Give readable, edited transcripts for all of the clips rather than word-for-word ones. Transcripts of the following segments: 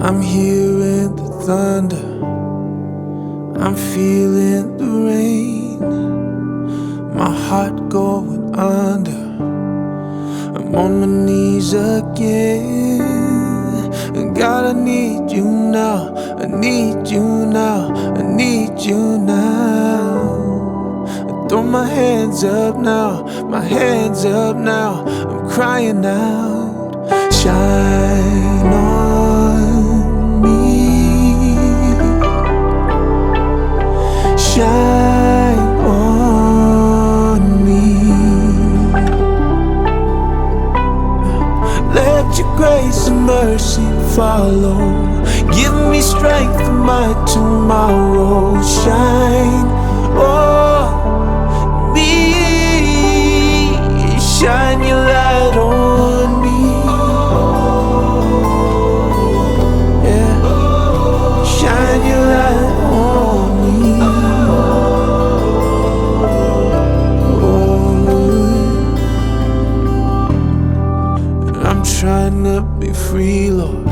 I'm hearing the thunder, I'm feeling the rain, my heart going under, I'm on my knees again. God, I need you now, I need you now, I need you now. I throw my hands up now, my hands up now, I'm crying out. Shine on me, shine on me. Let your grace and mercy follow, give me strength for my tomorrow. Shine on me, shine your light on me. Yeah, shine your light on me. Oh, I'm trying to be free, Lord.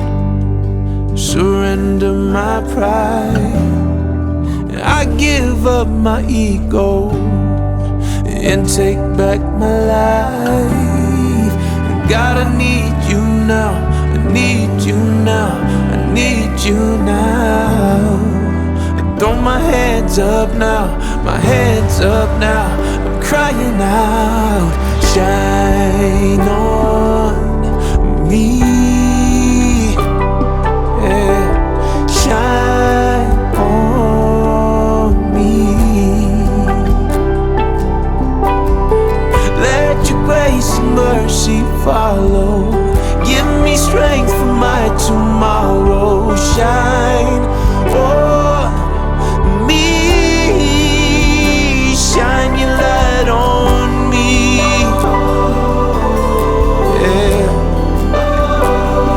Surrender my pride, I give up my ego and take back my life. God, I need you now, I need you now, I need you now. I throw my hands up now, my hands up now, I'm crying out. Shine on me, yeah. Shine on me. Let your grace and mercy follow, give me strength for my tomorrow. Shine on me, shine your light on me. Yeah,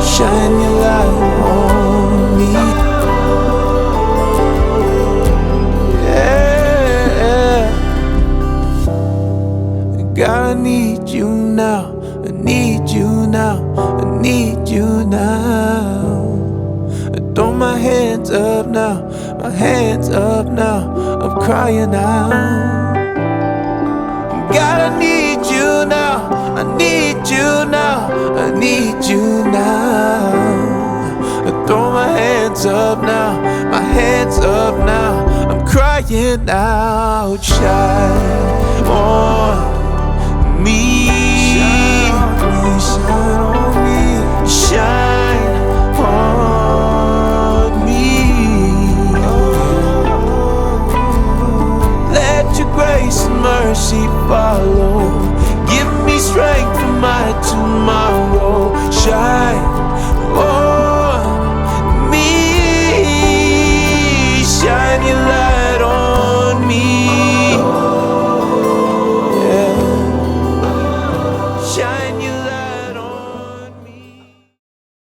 shine your light on me. Yeah, God, I need you now, I need you now, I need you now. I throw my hands up now, my hands up now, I'm crying out. God, I need you now, I need you now, I need you now. I throw my hands up now, my hands up now, I'm crying out. Shine on